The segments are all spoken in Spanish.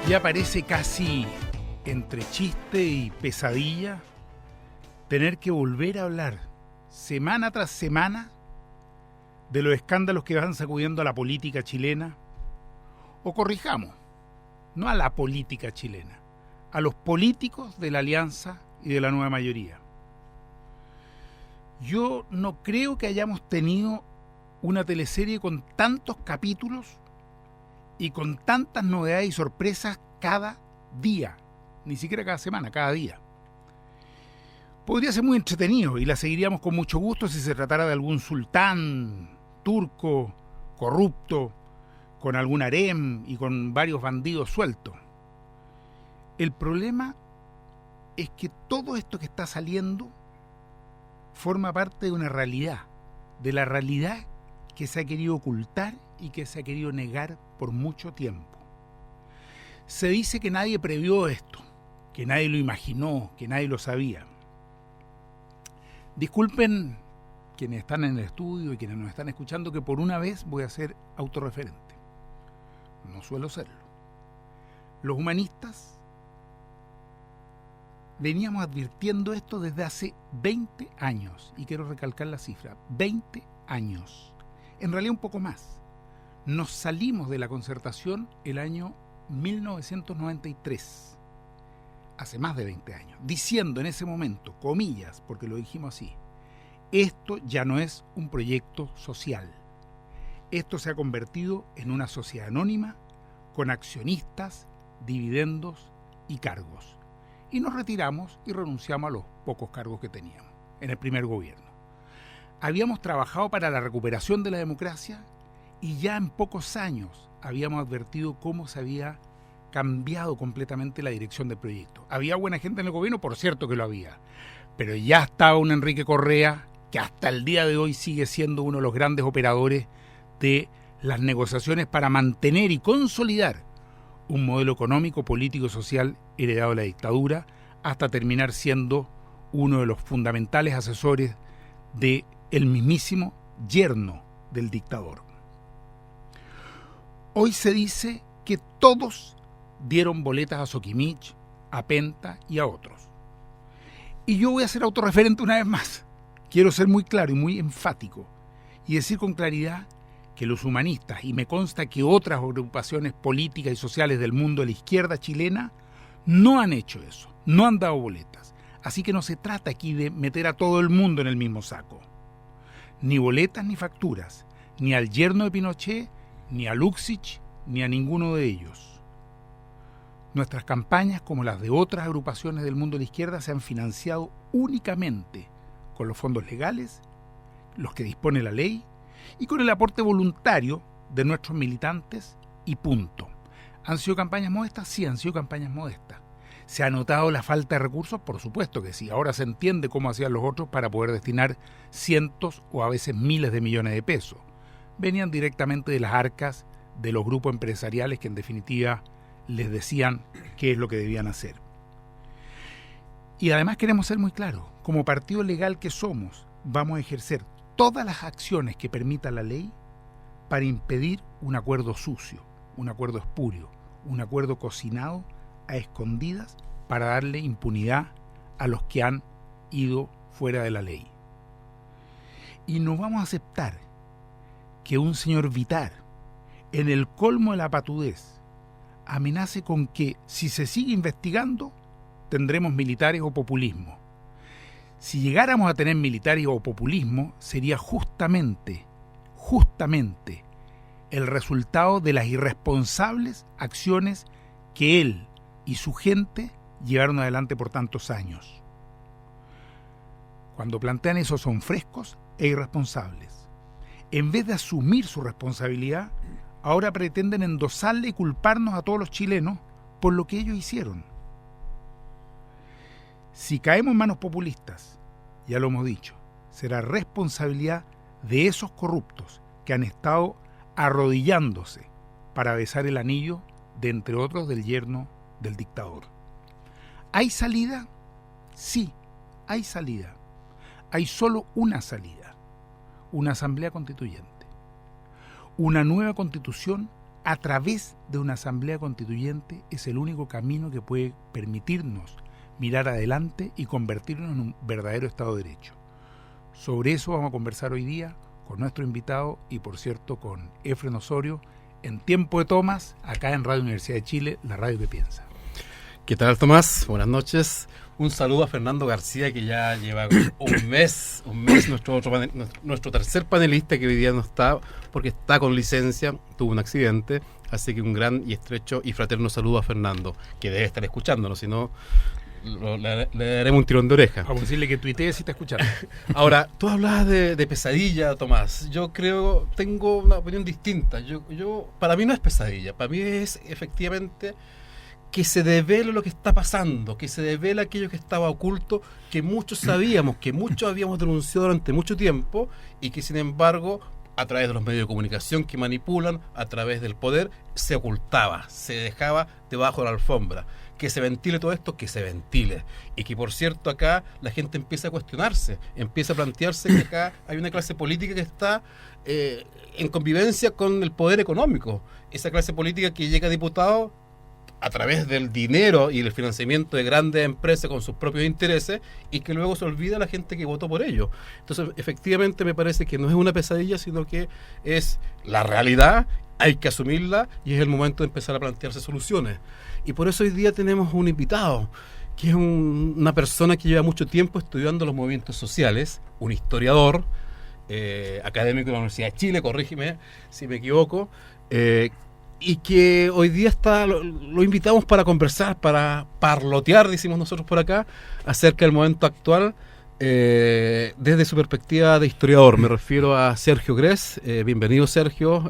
Ya parece casi entre chiste y pesadilla tener que volver a hablar semana tras semana de los escándalos que van sacudiendo a la política chilena, o corrijamos, no a la política chilena, a los políticos de la alianza y de la nueva mayoría. Yo no creo que hayamos tenido una teleserie con tantos capítulos y con tantas novedades y sorpresas cada día, ni siquiera cada semana, cada día. Podría ser muy entretenido y la seguiríamos con mucho gusto si se tratara de algún sultán turco, corrupto, con algún harem y con varios bandidos sueltos. El problema es que todo esto que está saliendo forma parte de una realidad, de la realidad que se ha querido ocultar y que se ha querido negar por mucho tiempo. Se dice que nadie previó esto, que nadie lo imaginó, que nadie lo sabía. Disculpen quienes están en el estudio y quienes nos están escuchando que por una vez voy a ser autorreferente. No suelo serlo. Los humanistas veníamos advirtiendo esto desde hace 20 años, y quiero recalcar la cifra, 20 años. En realidad un poco más. Nos salimos de la concertación el año 1993, hace más de 20 años, diciendo en ese momento, comillas, porque lo dijimos así, esto ya no es un proyecto social. Esto se ha convertido en una sociedad anónima con accionistas, dividendos y cargos. Y nos retiramos y renunciamos a los pocos cargos que teníamos en el primer gobierno. Habíamos trabajado para la recuperación de la democracia y ya en pocos años habíamos advertido cómo se había cambiado completamente la dirección del proyecto. ¿Había buena gente en el gobierno? Por cierto que lo había. Pero ya estaba un Enrique Correa que hasta el día de hoy sigue siendo uno de los grandes operadores de las negociaciones para mantener y consolidar un modelo económico, político y social heredado de la dictadura, hasta terminar siendo uno de los fundamentales asesores del mismísimo yerno del dictador. Hoy se dice que todos dieron boletas a Soquimich, a Penta y a otros. Y yo voy a ser autorreferente una vez más. Quiero ser muy claro y muy enfático y decir con claridad que los humanistas, y me consta que otras agrupaciones políticas y sociales del mundo de la izquierda chilena, no han hecho eso, no han dado boletas. Así que no se trata aquí de meter a todo el mundo en el mismo saco. Ni boletas ni facturas, ni al yerno de Pinochet, ni a Luxich, ni a ninguno de ellos. Nuestras campañas, como las de otras agrupaciones del mundo de la izquierda, se han financiado únicamente con los fondos legales, los que dispone la ley, y con el aporte voluntario de nuestros militantes, y punto. ¿Han sido campañas modestas? Sí, han sido campañas modestas. ¿Se ha notado la falta de recursos? Por supuesto que sí. Ahora se entiende cómo hacían los otros para poder destinar cientos o a veces miles de millones de pesos. Venían directamente de las arcas de los grupos empresariales que en definitiva les decían qué es lo que debían hacer. Y además queremos ser muy claros, como partido legal que somos, vamos a ejercer todas las acciones que permita la ley para impedir un acuerdo sucio, un acuerdo espurio, un acuerdo cocinado a escondidas para darle impunidad a los que han ido fuera de la ley. Y no vamos a aceptar que un señor Vitar, en el colmo de la patudez, amenace con que si se sigue investigando tendremos militares o populismo. Si llegáramos a tener militares o populismo, sería justamente el resultado de las irresponsables acciones que él y su gente llevaron adelante por tantos años. Cuando plantean eso son frescos e irresponsables. En vez de asumir su responsabilidad, ahora pretenden endosarle y culparnos a todos los chilenos por lo que ellos hicieron. Si caemos en manos populistas, ya lo hemos dicho, será responsabilidad de esos corruptos que han estado arrodillándose para besar el anillo de, entre otros, del yerno del dictador. ¿Hay salida? Sí, hay salida. Hay solo una salida, una asamblea constituyente. Una nueva constitución a través de una asamblea constituyente es el único camino que puede permitirnos mirar adelante y convertirnos en un verdadero Estado de Derecho. Sobre eso vamos a conversar hoy día con nuestro invitado y, por cierto, con Efren Osorio, en Tiempo de Tomas, acá en Radio Universidad de Chile, la radio que piensa. ¿Qué tal, Tomás? Buenas noches. Un saludo a Fernando García, que ya lleva un mes nuestro tercer panelista, que hoy día no está porque está con licencia, tuvo un accidente, así que un gran y estrecho y fraterno saludo a Fernando, que debe estar escuchándonos, si no le daremos un tirón de oreja. Vamos a decirle que tuitee si está escuchando. Ahora, tú hablabas de pesadilla, Tomás. Yo tengo una opinión distinta. Para mí no es pesadilla, para mí es efectivamente que se devele lo que está pasando, que se devele aquello que estaba oculto, que muchos sabíamos, que muchos habíamos denunciado durante mucho tiempo y que sin embargo, a través de los medios de comunicación que manipulan, a través del poder, se ocultaba, se dejaba debajo de la alfombra. Que se ventile todo esto, que se ventile. Y que, por cierto, acá la gente empieza a cuestionarse, empieza a plantearse que acá hay una clase política que está en convivencia con el poder económico. Esa clase política que llega a diputado a través del dinero y el financiamiento de grandes empresas con sus propios intereses, y que luego se olvida la gente que votó por ello. Entonces, efectivamente, me parece que no es una pesadilla, sino que es la realidad, hay que asumirla y es el momento de empezar a plantearse soluciones. Y por eso hoy día tenemos un invitado, que es una persona que lleva mucho tiempo estudiando los movimientos sociales, un historiador, académico de la Universidad de Chile, corrígeme si me equivoco, y que hoy día lo invitamos para conversar, para parlotear, decimos nosotros por acá, acerca del momento actual, desde su perspectiva de historiador. Me refiero a Sergio Gress. Bienvenido, Sergio.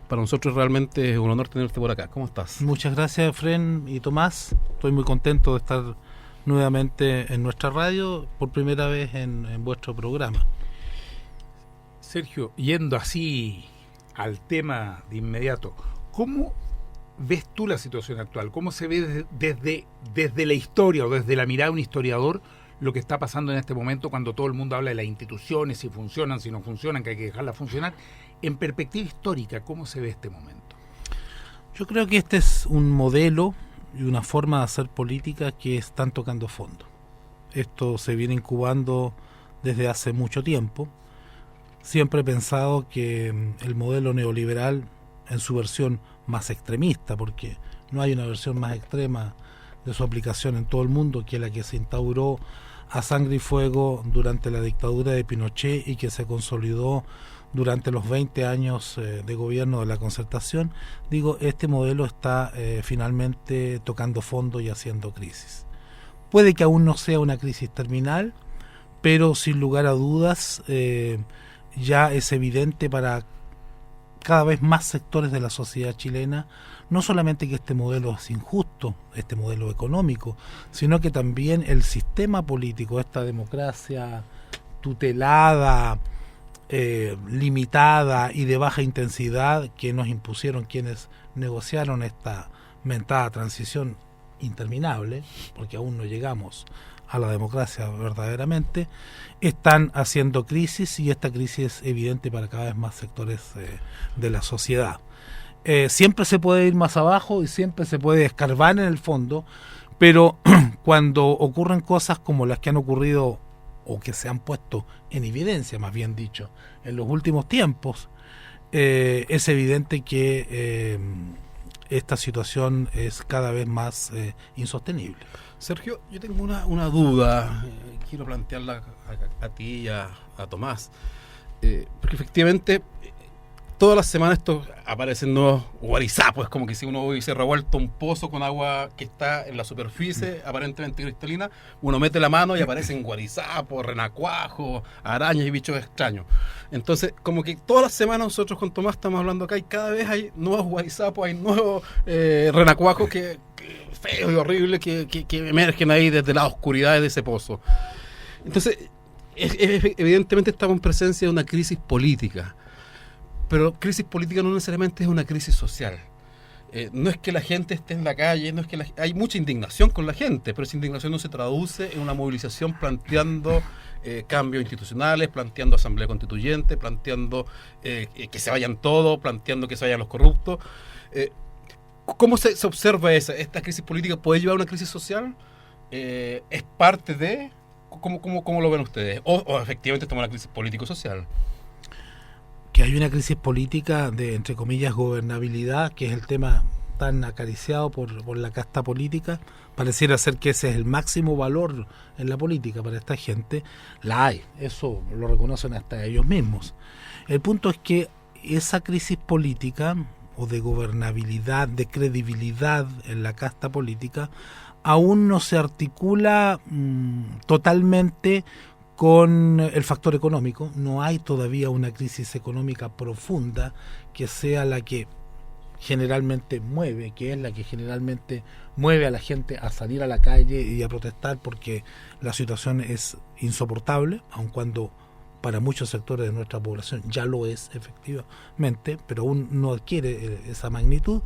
Para nosotros realmente es un honor tenerte por acá. ¿Cómo estás? Muchas gracias, Efren y Tomás. Estoy muy contento de estar nuevamente en nuestra radio, por primera vez en vuestro programa. Sergio, yendo así al tema de inmediato, ¿cómo ves tú la situación actual? ¿Cómo se ve desde la historia o desde la mirada de un historiador lo que está pasando en este momento, cuando todo el mundo habla de las instituciones, si funcionan, si no funcionan, que hay que dejarlas funcionar? En perspectiva histórica, ¿cómo se ve este momento? Yo creo que este es un modelo y una forma de hacer política que están tocando fondo. Esto se viene incubando desde hace mucho tiempo. Siempre he pensado que el modelo neoliberal, en su versión más extremista, porque no hay una versión más extrema de su aplicación en todo el mundo que la que se instauró a sangre y fuego durante la dictadura de Pinochet y que se consolidó durante los 20 años de gobierno de la Concertación. Digo, este modelo está finalmente tocando fondo y haciendo crisis. Puede que aún no sea una crisis terminal, pero sin lugar a dudas ya es evidente para cada vez más sectores de la sociedad chilena, no solamente que este modelo es injusto, este modelo económico, sino que también el sistema político, esta democracia tutelada, limitada y de baja intensidad que nos impusieron quienes negociaron esta mentada transición interminable, porque aún no llegamos a la democracia verdaderamente, están haciendo crisis, y esta crisis es evidente para cada vez más sectores de la sociedad. Siempre se puede ir más abajo y siempre se puede escarbar en el fondo, pero cuando ocurren cosas como las que han ocurrido o que se han puesto en evidencia, más bien dicho, en los últimos tiempos, es evidente que esta situación es cada vez más insostenible. Sergio, yo tengo una duda, quiero plantearla a ti y a Tomás, porque efectivamente todas las semanas aparecen nuevos guarizapos. Es como que si uno hubiese revuelto un pozo con agua que está en la superficie, aparentemente cristalina, uno mete la mano y aparecen guarizapos, renacuajos, arañas y bichos extraños. Entonces, como que todas las semanas nosotros con Tomás estamos hablando acá y cada vez hay nuevos guarizapos, hay nuevos renacuajos que feos y horribles que emergen ahí desde las oscuridades de ese pozo. Entonces, evidentemente estamos en presencia de una crisis política. Pero crisis política no necesariamente es una crisis social. No es que la gente esté en la calle, no es que hay mucha indignación con la gente, pero esa indignación no se traduce en una movilización planteando cambios institucionales, planteando asamblea constituyente, planteando que se vayan todos, planteando que se vayan los corruptos. ¿Cómo se observa esta crisis política? ¿Puede llevar a una crisis social? ¿Es parte de...? ¿Cómo lo ven ustedes? ¿O efectivamente estamos en una crisis político-social? Que hay una crisis política de, entre comillas, gobernabilidad, que es el tema tan acariciado por la casta política. Pareciera ser que ese es el máximo valor en la política para esta gente. La hay, eso lo reconocen hasta ellos mismos. El punto es que esa crisis política, o de gobernabilidad, de credibilidad en la casta política, aún no se articula totalmente con el factor económico. No hay todavía una crisis económica profunda que sea la que generalmente mueve, que es la que generalmente mueve a la gente a salir a la calle y a protestar, porque la situación es insoportable, aun cuando para muchos sectores de nuestra población ya lo es efectivamente, pero aún no adquiere esa magnitud.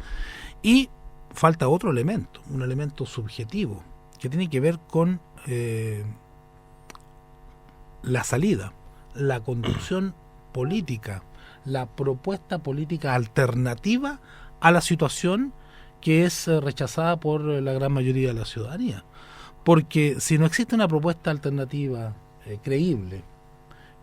Y falta otro elemento, un elemento subjetivo, que tiene que ver con la salida, la conducción política, la propuesta política alternativa a la situación que es rechazada por la gran mayoría de la ciudadanía. Porque si no existe una propuesta alternativa creíble,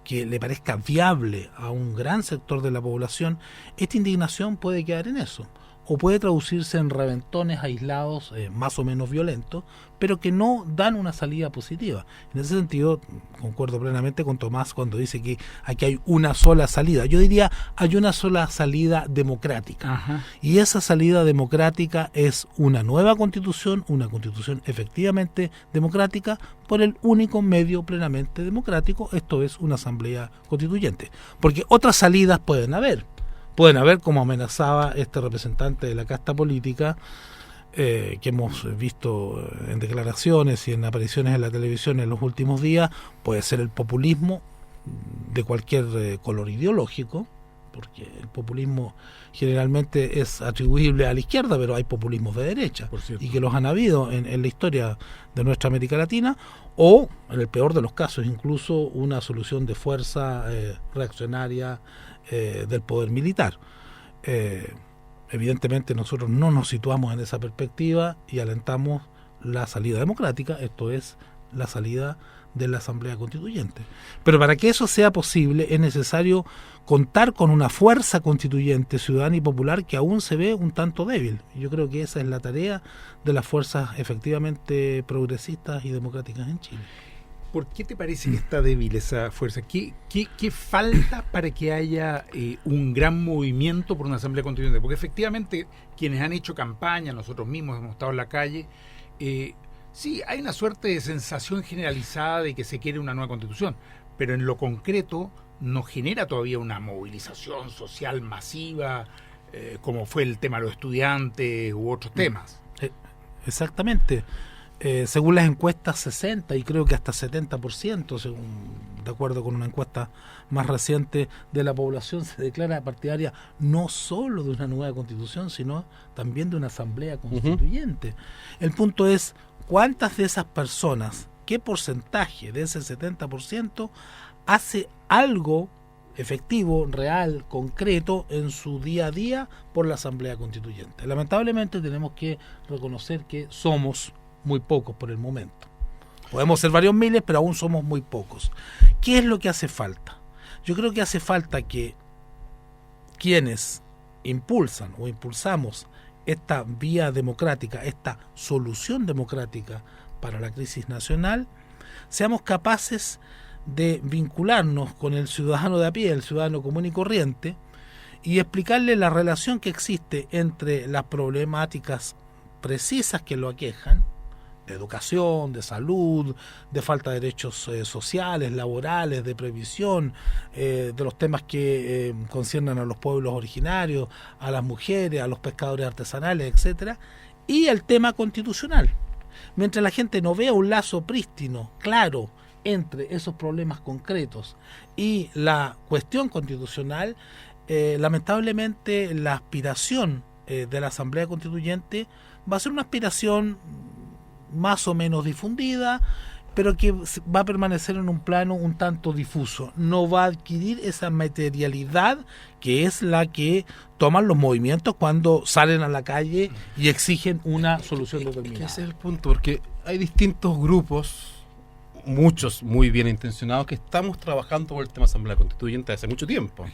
que le parezca viable a un gran sector de la población, esta indignación puede quedar en eso, o puede traducirse en reventones aislados más o menos violentos, pero que no dan una salida positiva. En ese sentido, concuerdo plenamente con Tomás cuando dice que aquí hay una sola salida. Yo diría, hay una sola salida democrática. Ajá. Y esa salida democrática es una nueva constitución, una constitución efectivamente democrática, por el único medio plenamente democrático, esto es una asamblea constituyente. Porque otras salidas pueden haber, como amenazaba este representante de la casta política, que hemos visto en declaraciones y en apariciones en la televisión en los últimos días. Puede ser el populismo de cualquier color ideológico, porque el populismo generalmente es atribuible a la izquierda, pero hay populismos de derecha, y que los han habido en la historia de nuestra América Latina, o, en el peor de los casos, incluso una solución de fuerza reaccionaria del poder militar. Evidentemente nosotros no nos situamos en esa perspectiva y alentamos la salida democrática, esto es, la salida de la Asamblea Constituyente. Pero para que eso sea posible es necesario contar con una fuerza constituyente ciudadana y popular que aún se ve un tanto débil. Yo creo que esa es la tarea de las fuerzas efectivamente progresistas y democráticas en Chile. ¿Por qué te parece que está débil esa fuerza? ¿Qué falta para que haya un gran movimiento por una asamblea constituyente? Porque efectivamente quienes han hecho campaña, nosotros mismos hemos estado en la calle, sí, hay una suerte de sensación generalizada de que se quiere una nueva constitución, pero en lo concreto no genera todavía una movilización social masiva, como fue el tema de los estudiantes u otros temas. Exactamente. Según las encuestas, 60 y creo que hasta 70%, de acuerdo con una encuesta más reciente, de la población se declara partidaria no solo de una nueva constitución, sino también de una asamblea constituyente. El punto es, ¿cuántas de esas personas, qué porcentaje de ese 70% hace algo efectivo, real, concreto en su día a día por la asamblea constituyente? Lamentablemente tenemos que reconocer que somos muy pocos por el momento. Podemos ser varios miles, pero aún somos muy pocos. ¿Qué es lo que hace falta? Yo creo que hace falta que quienes impulsan o impulsamos esta vía democrática, esta solución democrática para la crisis nacional, seamos capaces de vincularnos con el ciudadano de a pie, el ciudadano común y corriente, y explicarle la relación que existe entre las problemáticas precisas que lo aquejan, de educación, de salud, de falta de derechos sociales, laborales, de previsión, de los temas que conciernen a los pueblos originarios, a las mujeres, a los pescadores artesanales, etcétera, y el tema constitucional. Mientras la gente no vea un lazo prístino, claro, entre esos problemas concretos y la cuestión constitucional, lamentablemente la aspiración de la Asamblea Constituyente va a ser una aspiración más o menos difundida, pero que va a permanecer en un plano un tanto difuso. No va a adquirir esa materialidad que es la que toman los movimientos cuando salen a la calle y exigen una solución determinada. Ese es el punto, porque hay distintos grupos, muchos muy bien intencionados, que estamos trabajando por el tema Asamblea Constituyente hace mucho tiempo.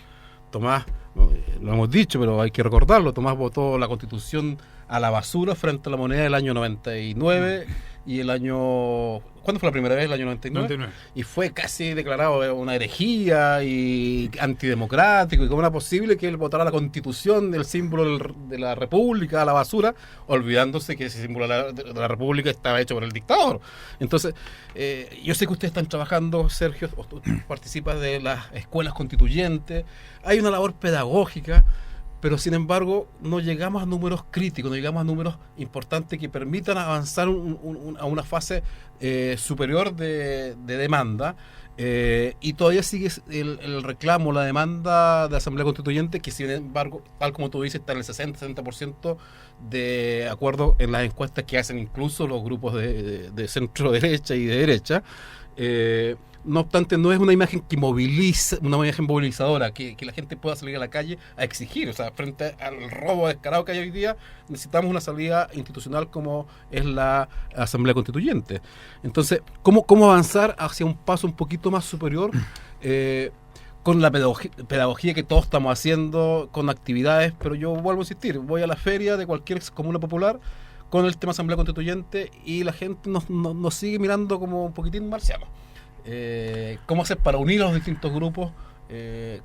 Tomás, lo hemos dicho, pero hay que recordarlo, Tomás votó la Constitución a la basura frente a la moneda del año 99 y el año... ¿Cuándo fue la primera vez? El año 99. Y fue casi declarado una herejía y antidemocrático, y cómo era posible que él votara la Constitución, el símbolo de la República, a la basura, olvidándose que ese símbolo de la República estaba hecho por el dictador. Entonces, yo sé que ustedes están trabajando, Sergio, tú participas de las escuelas constituyentes, hay una labor pedagógica, pero sin embargo no llegamos a números críticos, no llegamos a números importantes que permitan avanzar a una fase superior de demanda, y todavía sigue el reclamo, la demanda de Asamblea Constituyente, que sin embargo, tal como tú dices, está en el 60-70% de acuerdo en las encuestas que hacen incluso los grupos de centro derecha y de derecha. No obstante, no es una imagen que moviliza, una imagen movilizadora, que la gente pueda salir a la calle a exigir. O sea, frente al robo descarado que hay hoy día, necesitamos una salida institucional como es la Asamblea Constituyente. Entonces, ¿cómo avanzar hacia un paso un poquito más superior? Con la pedagogía que todos estamos haciendo, con actividades, pero yo vuelvo a insistir, voy a la feria de cualquier comuna popular con el tema Asamblea Constituyente y la gente nos sigue mirando como un poquitín marciano. ¿Cómo hacer para unir a los distintos grupos?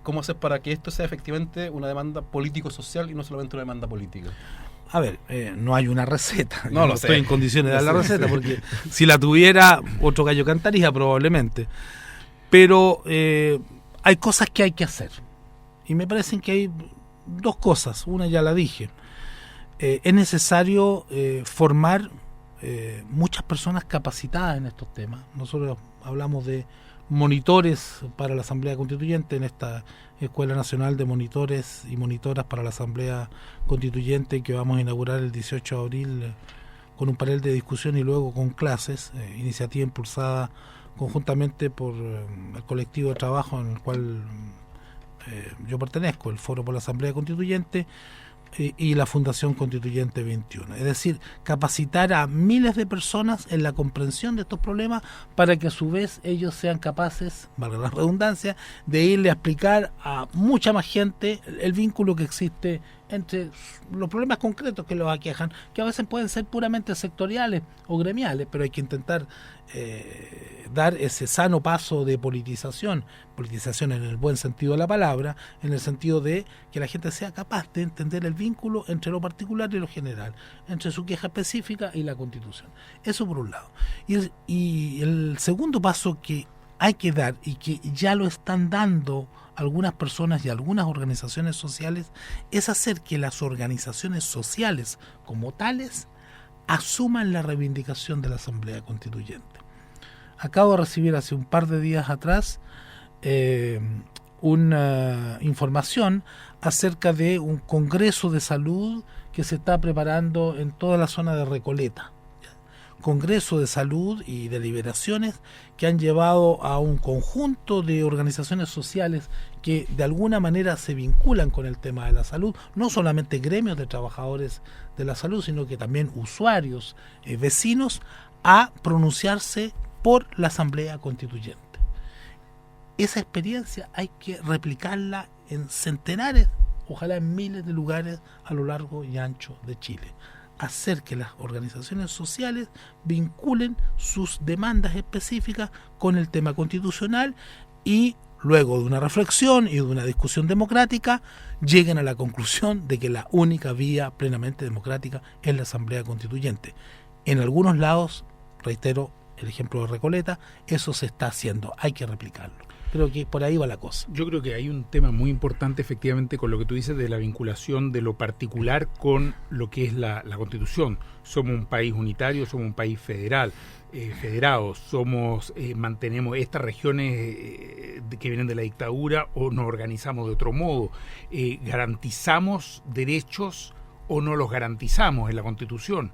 ¿Cómo hacer para que esto sea efectivamente una demanda político-social y no solamente una demanda política? A ver, no hay una receta. No lo estoy sé. en condiciones de dar la Sí, receta, sí. porque si la tuviera, otro gallo cantaría probablemente. Pero hay cosas que hay que hacer. Y me parecen que hay dos cosas. Una ya la dije. Es necesario formar muchas personas capacitadas en estos temas. Nosotros hablamos de monitores para la Asamblea Constituyente en esta Escuela Nacional de Monitores y Monitoras para la Asamblea Constituyente, que vamos a inaugurar el 18 de abril con un panel de discusión y luego con clases, iniciativa impulsada conjuntamente por el colectivo de trabajo en el cual yo pertenezco, el Foro por la Asamblea Constituyente, y la Fundación Constituyente 21. Es decir, capacitar a miles de personas en la comprensión de estos problemas para que a su vez ellos sean capaces, valga la redundancia, de irle a explicar a mucha más gente el vínculo que existe entre los problemas concretos que los aquejan, que a veces pueden ser puramente sectoriales o gremiales, pero hay que intentar dar ese sano paso de politización en el buen sentido de la palabra, en el sentido de que la gente sea capaz de entender el vínculo entre lo particular y lo general, entre su queja específica y la Constitución. Eso por un lado. Y el segundo paso que hay que dar, y que ya lo están dando algunas personas y algunas organizaciones sociales, es hacer que las organizaciones sociales como tales asuman la reivindicación de la Asamblea Constituyente. Acabo de recibir hace un par de días atrás una información acerca de un congreso de salud que se está preparando en toda la zona de Recoleta. Congreso de salud y deliberaciones que han llevado a un conjunto de organizaciones sociales que de alguna manera se vinculan con el tema de la salud, no solamente gremios de trabajadores de la salud, sino que también usuarios, vecinos, a pronunciarse por la Asamblea Constituyente. Esa experiencia hay que replicarla en centenares, ojalá en miles de lugares a lo largo y ancho de Chile. Hacer que las organizaciones sociales vinculen sus demandas específicas con el tema constitucional y luego de una reflexión y de una discusión democrática lleguen a la conclusión de que la única vía plenamente democrática es la Asamblea Constituyente. En algunos lados, reitero el ejemplo de Recoleta, eso se está haciendo, hay que replicarlo. Creo que por ahí va la cosa. Yo creo que hay un tema muy importante efectivamente con lo que tú dices de la vinculación de lo particular con lo que es la Constitución. Somos un país unitario, somos un país federal, federados, mantenemos estas regiones que vienen de la dictadura o nos organizamos de otro modo, garantizamos derechos o no los garantizamos en la Constitución.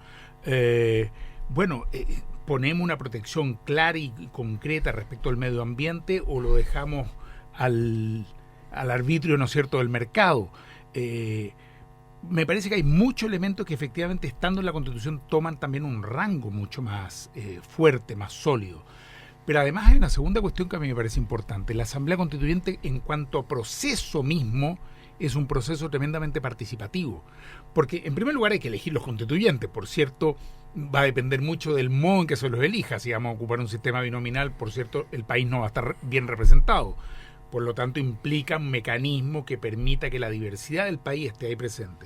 Ponemos una protección clara y concreta respecto al medio ambiente o lo dejamos al arbitrio, ¿no es cierto?, del mercado. Me parece que hay muchos elementos que efectivamente, estando en la Constitución, toman también un rango mucho más fuerte, más sólido. Pero además hay una segunda cuestión que a mí me parece importante. La Asamblea Constituyente, en cuanto a proceso mismo, es un proceso tremendamente participativo. Porque, en primer lugar, hay que elegir los constituyentes. Por cierto, va a depender mucho del modo en que se los elija. Si vamos a ocupar un sistema binominal, por cierto, el país no va a estar bien representado. Por lo tanto, implica un mecanismo que permita que la diversidad del país esté ahí presente.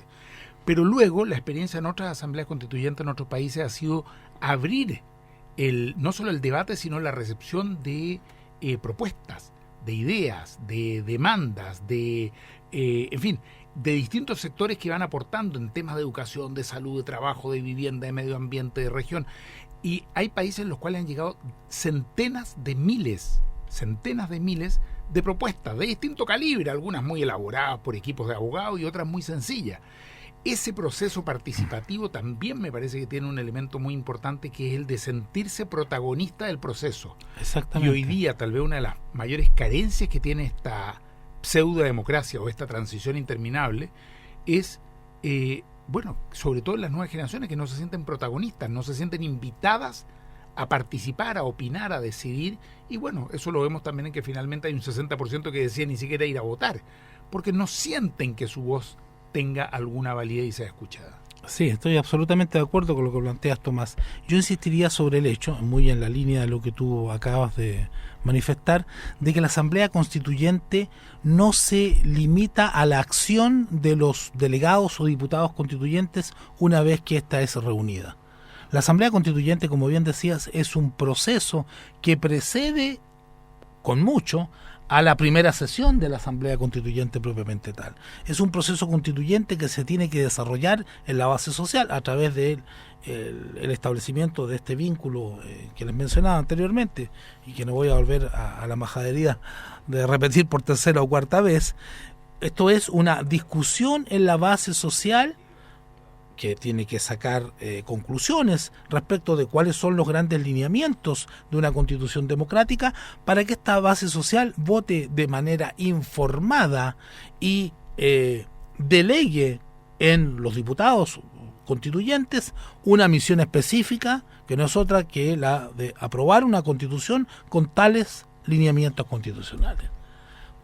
Pero luego, la experiencia en otras asambleas constituyentes en otros países ha sido abrir no solo el debate, sino la recepción de propuestas, de ideas, de demandas, de distintos sectores que van aportando en temas de educación, de salud, de trabajo, de vivienda, de medio ambiente, de región. Y hay países en los cuales han llegado centenas de miles de propuestas de distinto calibre, algunas muy elaboradas por equipos de abogados y otras muy sencillas. Ese proceso participativo también me parece que tiene un elemento muy importante, que es el de sentirse protagonista del proceso. Exactamente. Y hoy día tal vez una de las mayores carencias que tiene esta pseudo-democracia o esta transición interminable es, sobre todo en las nuevas generaciones, que no se sienten protagonistas, no se sienten invitadas a participar, a opinar, a decidir. Y bueno, eso lo vemos también en que finalmente hay un 60% que decide ni siquiera ir a votar, porque no sienten que su voz tenga alguna validez y sea escuchada. Sí, estoy absolutamente de acuerdo con lo que planteas, Tomás. Yo insistiría sobre el hecho, muy en la línea de lo que tú acabas de manifestar, de que la Asamblea Constituyente no se limita a la acción de los delegados o diputados constituyentes una vez que ésta es reunida. La Asamblea Constituyente, como bien decías, es un proceso que precede con mucho a la primera sesión de la Asamblea Constituyente propiamente tal. Es un proceso constituyente que se tiene que desarrollar en la base social a través del establecimiento de este vínculo que les mencionaba anteriormente, y que no voy a volver a la majadería de repetir por tercera o cuarta vez. Esto es una discusión en la base social que tiene que sacar conclusiones respecto de cuáles son los grandes lineamientos de una constitución democrática, para que esta base social vote de manera informada y delegue en los diputados constituyentes una misión específica, que no es otra que la de aprobar una constitución con tales lineamientos constitucionales.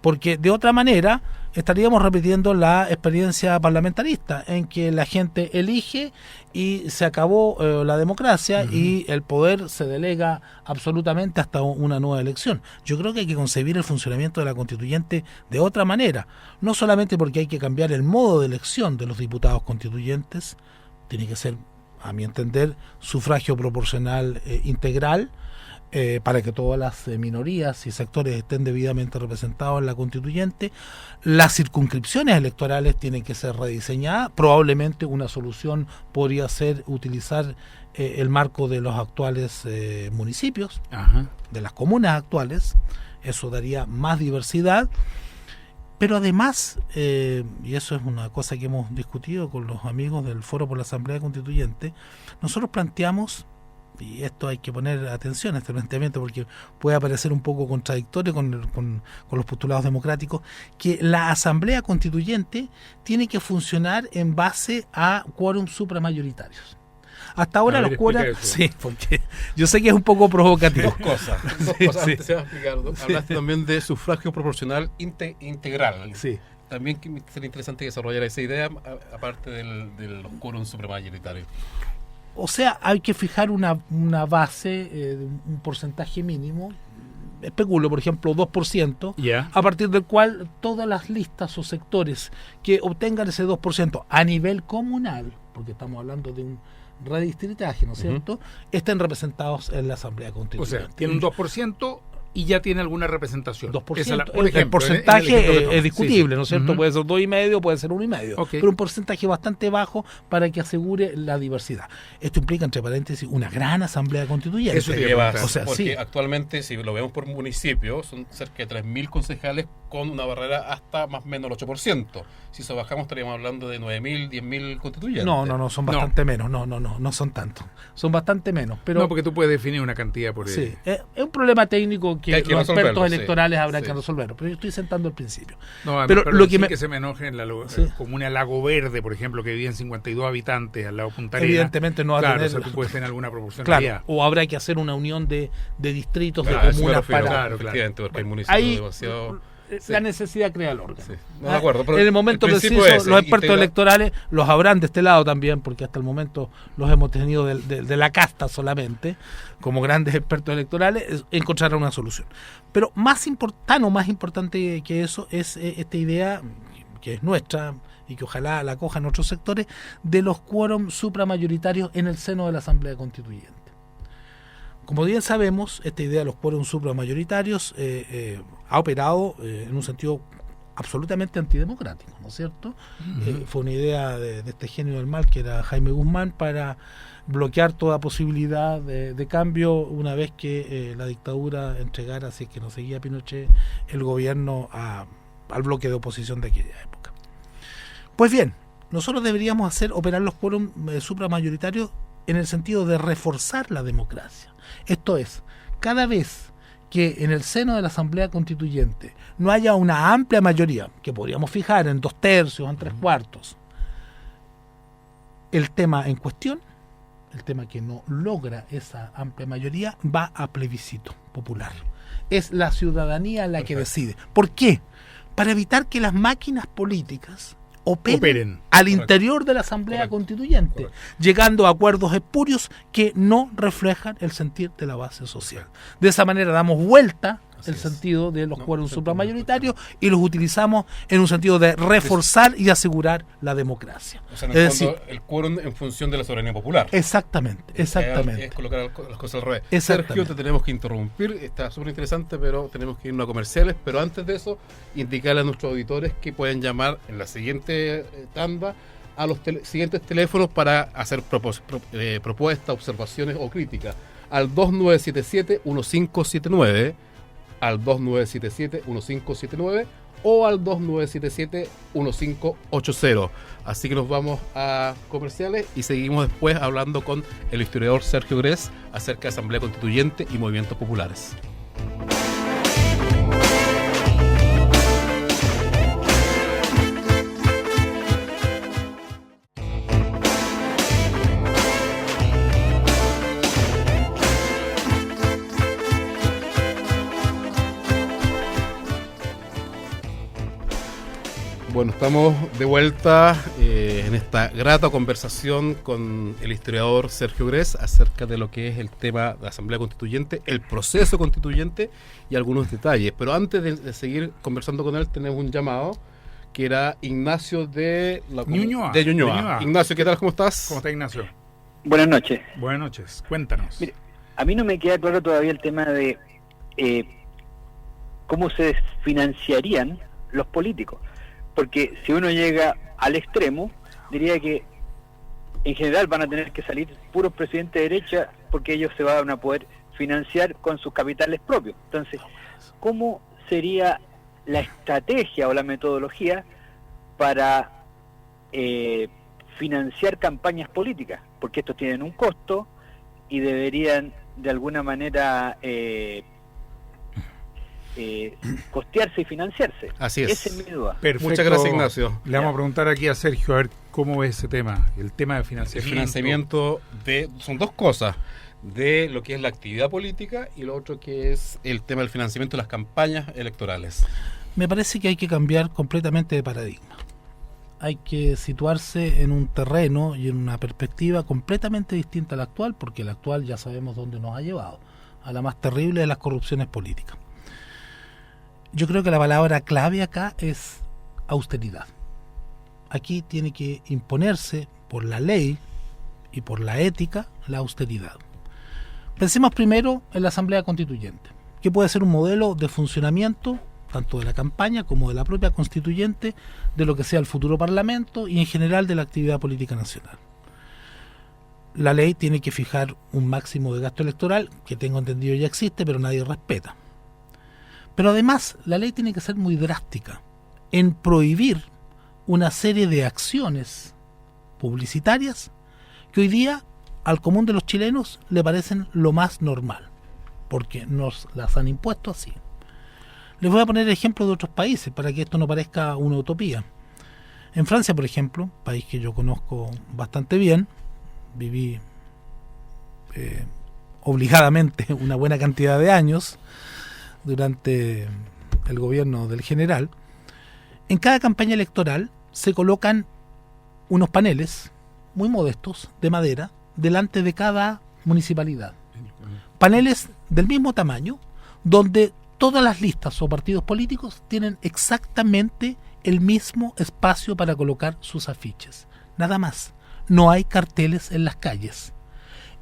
Porque de otra manera estaríamos repitiendo la experiencia parlamentarista, en que la gente elige y se acabó la democracia, y el poder se delega absolutamente hasta una nueva elección. Yo creo que hay que concebir el funcionamiento de la constituyente de otra manera, no solamente porque hay que cambiar el modo de elección de los diputados constituyentes, tiene que ser, a mi entender, sufragio proporcional integral, para que todas las minorías y sectores estén debidamente representados en la constituyente. Las circunscripciones electorales tienen que ser rediseñadas. Probablemente una solución podría ser utilizar el marco de los actuales municipios, de las comunas actuales. Eso daría más diversidad. Pero además, y eso es una cosa que hemos discutido con los amigos del Foro por la Asamblea Constituyente, nosotros planteamos, y esto hay que poner atención a este planteamiento porque puede parecer un poco contradictorio con los postulados democráticos, que la Asamblea Constituyente tiene que funcionar en base a quórum supramayoritarios. Hasta ahora los quórum... Sí, porque yo sé que es un poco provocativo. Dos cosas antes se va a explicar. Hablaste también de sufragio proporcional integral. Sí. También sería interesante desarrollar esa idea, aparte del quórum supramayoritario. O sea, hay que fijar una base, un porcentaje mínimo, especulo, por ejemplo, 2%, a partir del cual todas las listas o sectores que obtengan ese 2% a nivel comunal, porque estamos hablando de un redistritaje, ¿no es cierto?, estén representados en la Asamblea Constituyente. O sea, tiene un 2% y ya tiene alguna representación. 2%, por ejemplo, el porcentaje es discutible, sí. ¿no es cierto? Puede ser 2,5, puede ser 1,5, pero un porcentaje bastante bajo para que asegure la diversidad. Esto implica, entre paréntesis, una gran asamblea constituyente. Eso lleva, porque actualmente, si lo vemos por municipio, son cerca de 3.000 concejales con una barrera hasta más o menos el 8%. Si eso bajamos estaríamos hablando de 9.000, 10.000 constituyentes. No, son bastante menos. No son tantos. Son bastante menos. Pero no, porque tú puedes definir una cantidad por sí, es un problema técnico que hay que los expertos sí, electorales habrán sí. que resolverlo. Pero yo estoy sentando al principio. No, pero lo que que se me enoje en la comuna Lago Verde, por ejemplo, que vivían 52 habitantes al lado de Punta Arenas. Evidentemente no va a tener... O sea, tú puedes tener alguna proporcionalidad. Claro, o habrá que hacer una unión de distritos, Claro, de comunas para... Claro, efectivamente, porque hay municipios Ahí demasiado... la necesidad crea el órgano. Sí. No, de acuerdo, pero en el momento el preciso, principio es, los expertos electorales los habrán de este lado también, porque hasta el momento los hemos tenido de la casta solamente, como grandes expertos electorales, encontrarán una solución. Pero más importante que eso es esta idea, que es nuestra, y que ojalá la acojan otros sectores, de los quórum supramayoritarios en el seno de la Asamblea Constituyente. Como bien sabemos, esta idea de los quórum supramayoritarios ha operado en un sentido absolutamente antidemocrático, ¿no es cierto? Fue una idea de este genio del mal, que era Jaime Guzmán, para bloquear toda posibilidad de cambio una vez que la dictadura entregara, si es que no seguía Pinochet, el gobierno al bloque de oposición de aquella época. Pues bien, nosotros deberíamos hacer operar los quórum supramayoritarios en el sentido de reforzar la democracia. Esto es, cada vez que en el seno de la Asamblea Constituyente no haya una amplia mayoría, que podríamos fijar en 2/3 o en 3/4, el tema en cuestión, el tema que no logra esa amplia mayoría, va a plebiscito popular. Es la ciudadanía la que decide. ¿Por qué? Para evitar que las máquinas políticas operen al interior de la Asamblea Constituyente, llegando a acuerdos espurios que no reflejan el sentir de la base social. De esa manera damos vuelta el sentido de los quórum supramayoritarios y los utilizamos en un sentido de reforzar y asegurar la democracia. O sea, en el fondo, el quórum en función de la soberanía popular. Exactamente. Es colocar las cosas al revés. Sergio, te tenemos que interrumpir. Está súper interesante, pero tenemos que irnos a comerciales. Pero antes de eso, indicarle a nuestros auditores que pueden llamar en la siguiente tanda a los siguientes teléfonos para hacer propuestas, observaciones o críticas. Al 2977-1579, al 2977-1579 o al 2977-1580. Así que nos vamos a comerciales y seguimos después hablando con el historiador Sergio Grés acerca de Asamblea Constituyente y movimientos populares. Bueno, estamos de vuelta en esta grata conversación con el historiador Sergio Grés acerca de lo que es el tema de la Asamblea Constituyente, el proceso constituyente y algunos detalles. Pero antes de seguir conversando con él, tenemos un llamado que era Ignacio de Ñuñoa. Ignacio, ¿qué tal? ¿Cómo estás? ¿Cómo está, Ignacio? Buenas noches. Buenas noches, cuéntanos. Mire, a mí no me queda claro todavía el tema de cómo se financiarían los políticos. Porque si uno llega al extremo, diría que en general van a tener que salir puros presidentes de derecha porque ellos se van a poder financiar con sus capitales propios. Entonces, ¿cómo sería la estrategia o la metodología para financiar campañas políticas? Porque estos tienen un costo y deberían de alguna manera costearse y financiarse. Así es. Esa es mi duda. Perfecto. Muchas gracias, Ignacio. Le vamos a preguntar aquí a Sergio a ver cómo ve ese tema, el tema de El financiamiento. son dos cosas, de lo que es la actividad política y lo otro que es el tema del financiamiento de las campañas electorales. Me parece que hay que cambiar completamente de paradigma. Hay que situarse en un terreno y en una perspectiva completamente distinta a la actual, porque la actual ya sabemos dónde nos ha llevado, a la más terrible de las corrupciones políticas. Yo creo que la palabra clave acá es austeridad. Aquí tiene que imponerse por la ley y por la ética la austeridad. Pensemos primero en la Asamblea Constituyente, que puede ser un modelo de funcionamiento tanto de la campaña como de la propia constituyente, de lo que sea el futuro Parlamento y en general de la actividad política nacional. La ley tiene que fijar un máximo de gasto electoral, que tengo entendido ya existe, pero nadie respeta. Pero además, la ley tiene que ser muy drástica en prohibir una serie de acciones publicitarias que hoy día al común de los chilenos le parecen lo más normal, porque nos las han impuesto así. Les voy a poner ejemplos de otros países para que esto no parezca una utopía. En Francia, por ejemplo, país que yo conozco bastante bien, viví obligadamente una buena cantidad de años durante el gobierno del general. En cada campaña electoral se colocan unos paneles muy modestos de madera delante de cada municipalidad. Paneles del mismo tamaño, donde todas las listas o partidos políticos tienen exactamente el mismo espacio para colocar sus afiches. Nada más. No hay carteles en las calles.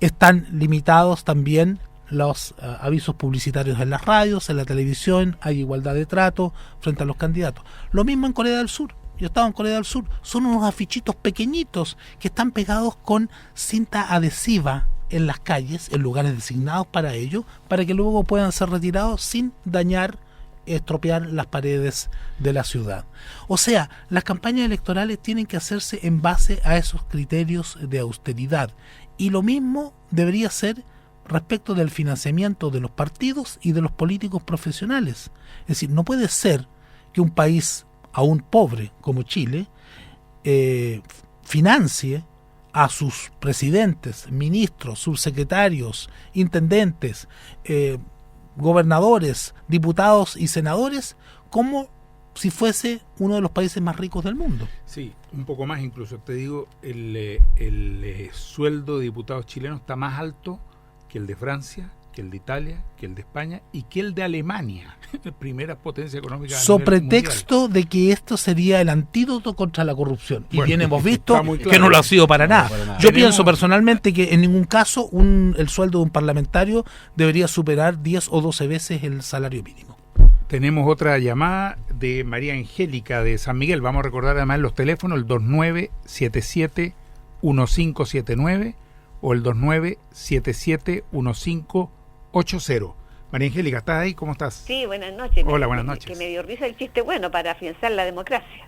Están limitados también los avisos publicitarios en las radios, en la televisión, hay igualdad de trato frente a los candidatos. Lo mismo en Corea del Sur. Yo estaba en Corea del Sur. Son unos afichitos pequeñitos que están pegados con cinta adhesiva en las calles, en lugares designados para ello, para que luego puedan ser retirados sin dañar, estropear las paredes de la ciudad. O sea, las campañas electorales tienen que hacerse en base a esos criterios de austeridad. Y lo mismo debería ser respecto del financiamiento de los partidos y de los políticos profesionales. Es decir, no puede ser que un país aún pobre como Chile financie a sus presidentes, ministros, subsecretarios, intendentes, gobernadores, diputados y senadores como si fuese uno de los países más ricos del mundo. Sí, un poco más incluso. Te digo, el sueldo de diputados chilenos está más alto que el de Francia, que el de Italia, que el de España y que el de Alemania, primera potencia económica. So pretexto de que esto sería el antídoto contra la corrupción. Y bueno, bien hemos visto claro, que no lo ha sido para nada. para nada. Yo pienso personalmente que en ningún caso el sueldo de un parlamentario debería superar 10 o 12 veces el salario mínimo. Tenemos otra llamada de María Angélica de San Miguel. Vamos a recordar además los teléfonos, el 2977-1579 o el 2977-1580. María Angélica, ¿estás ahí? ¿Cómo estás? Sí, buenas noches. Hola, buenas noches. Que me dio risa el chiste bueno para afianzar la democracia.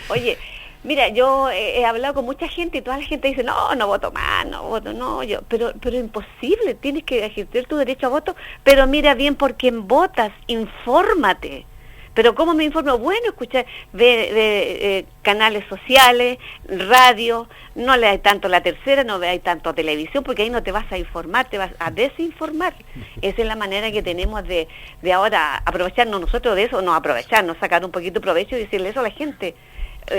Oye, mira, yo he hablado con mucha gente y toda la gente dice, no voto más, no voto, no, yo, pero imposible, tienes que ejercer tu derecho a voto, pero mira bien por quién votas, infórmate. Pero ¿cómo me informo? Bueno, escuchar, ve canales sociales, radio, no le hay tanto la tercera, no le hay tanto televisión, porque ahí no te vas a informar, te vas a desinformar. Esa es la manera que tenemos de ahora aprovecharnos nosotros de eso, no aprovecharnos, sacar un poquito de provecho y decirle eso a la gente.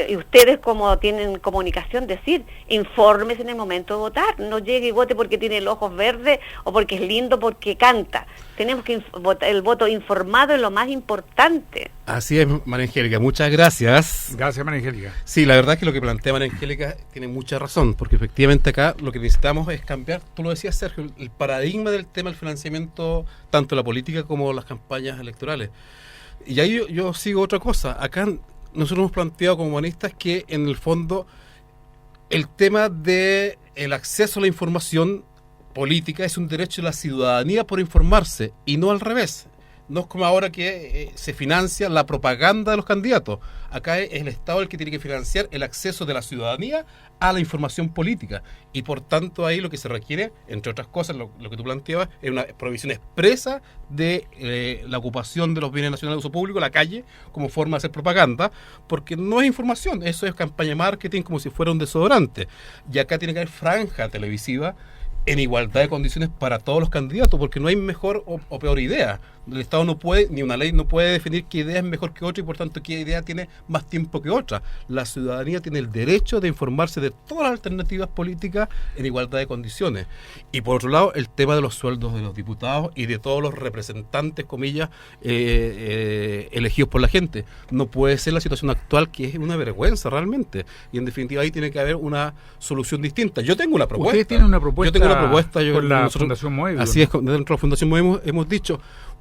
Y ustedes, como tienen comunicación, decir, infórmese en el momento de votar, no llegue y vote porque tiene los ojos verdes o porque es lindo, porque canta. Tenemos que el voto informado es lo más importante. Así es, María Angélica, muchas gracias. Gracias, María Angélica. Sí, la verdad es que lo que plantea María Angélica tiene mucha razón, porque efectivamente acá lo que necesitamos es cambiar, tú lo decías, Sergio, el paradigma del tema del financiamiento, tanto la política como las campañas electorales. Y ahí yo sigo otra cosa. Acá nosotros hemos planteado como humanistas que en el fondo el tema de el acceso a la información política es un derecho de la ciudadanía por informarse y no al revés. No es como ahora que se financia la propaganda de los candidatos. Acá es el Estado el que tiene que financiar el acceso de la ciudadanía a la información política. Y por tanto ahí lo que se requiere, entre otras cosas, lo que tú planteabas, es una provisión expresa de la ocupación de los bienes nacionales de uso público, la calle, como forma de hacer propaganda, porque no es información, eso es campaña de marketing como si fuera un desodorante. Y acá tiene que haber franja televisiva en igualdad de condiciones para todos los candidatos, porque no hay mejor o peor idea. El Estado no puede, ni una ley no puede definir qué idea es mejor que otra y por tanto qué idea tiene más tiempo que otra. La ciudadanía tiene el derecho de informarse de todas las alternativas políticas en igualdad de condiciones. Y por otro lado, el tema de los sueldos de los diputados y de todos los representantes, comillas, elegidos por la gente. No puede ser la situación actual, que es una vergüenza realmente. Y en definitiva ahí tiene que haber una solución distinta. Yo tengo una propuesta. Ustedes tienen una propuesta. Yo tengo una propuesta. Con la Fundación Moebius. Así es, dentro de la Fundación Moebius hemos dicho,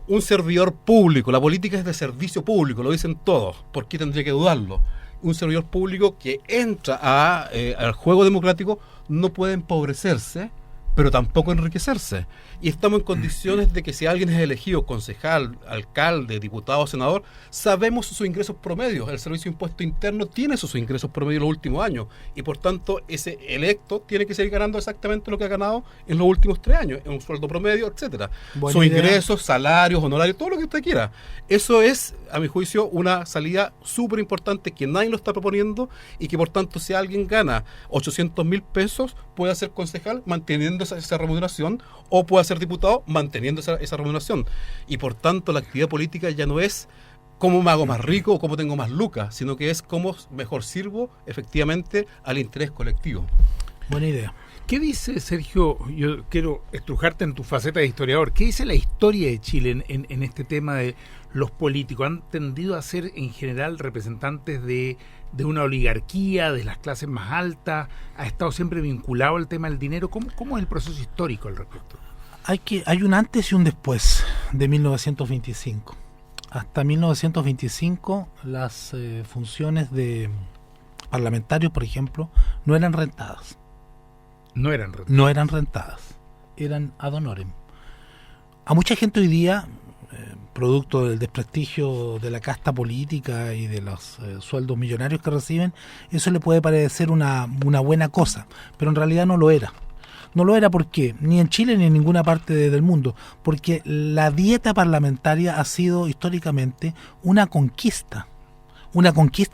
un servidor público, la política es de servicio público, lo dicen todos, ¿por qué tendría que dudarlo? Un servidor público que entra al juego democrático no puede empobrecerse pero tampoco enriquecerse. Y estamos en condiciones de que si alguien es elegido concejal, alcalde, diputado, senador, sabemos sus ingresos promedios. El Servicio de Impuesto Interno tiene sus ingresos promedios en los últimos años y por tanto ese electo tiene que seguir ganando exactamente lo que ha ganado en los últimos 3 años, en un sueldo promedio, etcétera. Sus ingresos, salarios, honorarios, todo lo que usted quiera. Eso es, a mi juicio, una salida súper importante que nadie lo está proponiendo y que por tanto si alguien gana 800.000 pesos puede ser concejal manteniendo esa remuneración o puede ser diputado manteniendo esa remuneración. Y por tanto la actividad política ya no es cómo me hago más rico o cómo tengo más lucas, sino que es cómo mejor sirvo efectivamente al interés colectivo. Buena idea. ¿Qué dice, Sergio? Yo quiero estrujarte en tu faceta de historiador. ¿Qué dice la historia de Chile en este tema de los políticos? ¿Han tendido a ser en general representantes de una oligarquía, de las clases más altas? ¿Ha estado siempre vinculado al tema del dinero? ¿Cómo es el proceso histórico al respecto? Hay un antes y un después de 1925. Hasta 1925 las funciones de parlamentarios, por ejemplo, no eran rentadas. No eran rentadas. Eran ad honorem. A mucha gente hoy día, producto del desprestigio de la casta política y de los sueldos millonarios que reciben, eso le puede parecer una buena cosa, pero en realidad no lo era. No lo era porque ni en Chile ni en ninguna parte del mundo, porque la dieta parlamentaria ha sido históricamente una conquista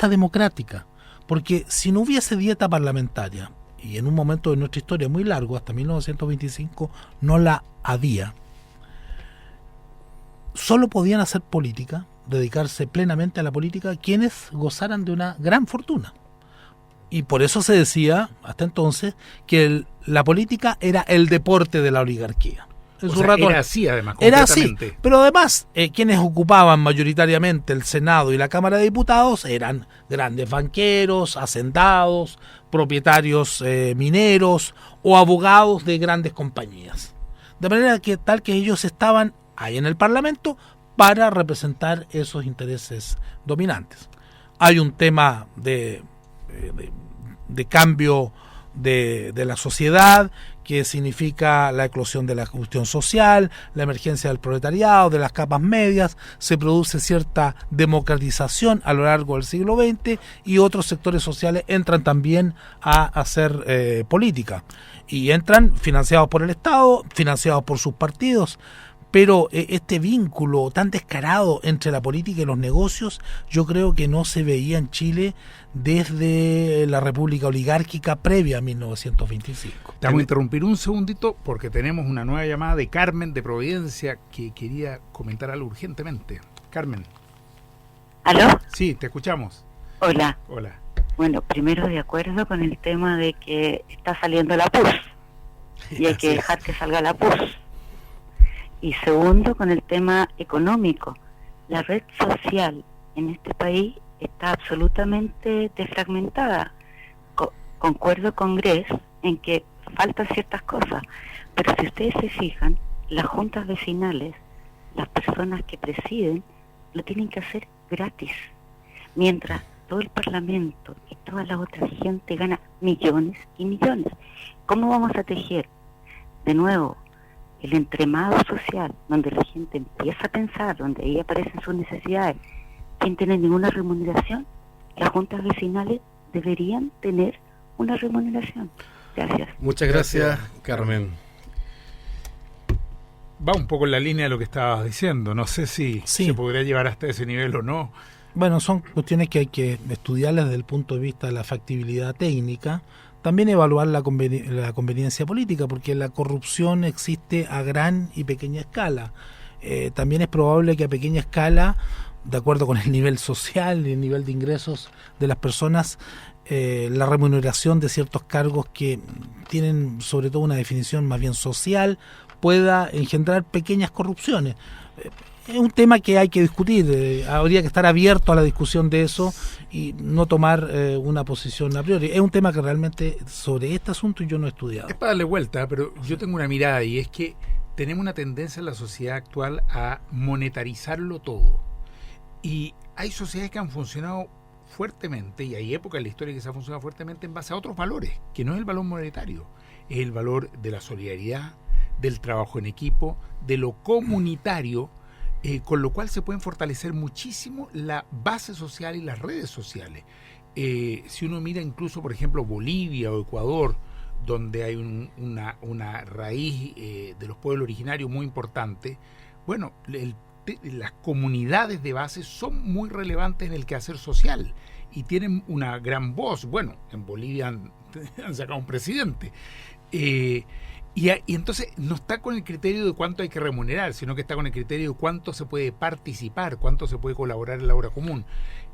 democrática, porque si no hubiese dieta parlamentaria, y en un momento de nuestra historia muy largo, hasta 1925, no la había, solo podían hacer política, dedicarse plenamente a la política, quienes gozaran de una gran fortuna. Y por eso se decía, hasta entonces, que la política era el deporte de la oligarquía. Era así, además, era así, pero además, quienes ocupaban mayoritariamente el Senado y la Cámara de Diputados eran grandes banqueros, hacendados, propietarios mineros o abogados de grandes compañías. De manera que ellos estaban ahí en el Parlamento para representar esos intereses dominantes. Hay un tema de cambio de la sociedad, que significa la eclosión de la cuestión social, la emergencia del proletariado, de las capas medias, se produce cierta democratización a lo largo del siglo XX y otros sectores sociales entran también a hacer política. Y entran financiados por el Estado, financiados por sus partidos, pero este vínculo tan descarado entre la política y los negocios, yo creo que no se veía en Chile desde la República Oligárquica previa a 1925. Te vamos a interrumpir un segundito porque tenemos una nueva llamada de Carmen de Providencia que quería comentar algo urgentemente. Carmen. ¿Aló? Sí, te escuchamos. Hola. Hola. Bueno, primero de acuerdo con el tema de que está saliendo la PUS y hay que dejar que salga la PUS. Y segundo, con el tema económico. La red social en este país está absolutamente desfragmentada. Concuerdo con Gres en que faltan ciertas cosas, pero si ustedes se fijan, las juntas vecinales, las personas que presiden, lo tienen que hacer gratis, mientras todo el Parlamento y toda la otra gente gana millones y millones. ¿Cómo vamos a tejer de nuevo el entremado social, donde la gente empieza a pensar, donde ahí aparecen sus necesidades, sin tener ninguna remuneración? Las juntas vecinales deberían tener una remuneración. Gracias. Muchas gracias, Carmen. Va un poco en la línea de lo que estabas diciendo. No sé si Sí. se podría llevar hasta ese nivel o no. Bueno, son cuestiones que hay que estudiarlas desde el punto de vista de la factibilidad técnica, también evaluar la conveniencia política, porque la corrupción existe a gran y pequeña escala. También es probable que a pequeña escala, de acuerdo con el nivel social y el nivel de ingresos de las personas, la remuneración de ciertos cargos que tienen sobre todo una definición más bien social pueda engendrar pequeñas corrupciones. Es un tema que hay que discutir, habría que estar abierto a la discusión de eso y no tomar una posición a priori. Es un tema que realmente sobre este asunto yo no he estudiado. Es para darle vuelta, pero yo tengo una mirada y es que tenemos una tendencia en la sociedad actual a monetarizarlo todo. Y hay sociedades que han funcionado fuertemente, y hay épocas en la historia que se ha funcionado fuertemente en base a otros valores, que no es el valor monetario, es el valor de la solidaridad, del trabajo en equipo, de lo comunitario, con lo cual se pueden fortalecer muchísimo la base social y las redes sociales. Si uno mira incluso, por ejemplo, Bolivia o Ecuador, donde hay una raíz de los pueblos originarios muy importante, bueno, las comunidades de base son muy relevantes en el quehacer social y tienen una gran voz. Bueno, en Bolivia han sacado un presidente. Y entonces no está con el criterio de cuánto hay que remunerar, sino que está con el criterio de cuánto se puede participar, cuánto se puede colaborar en la obra común.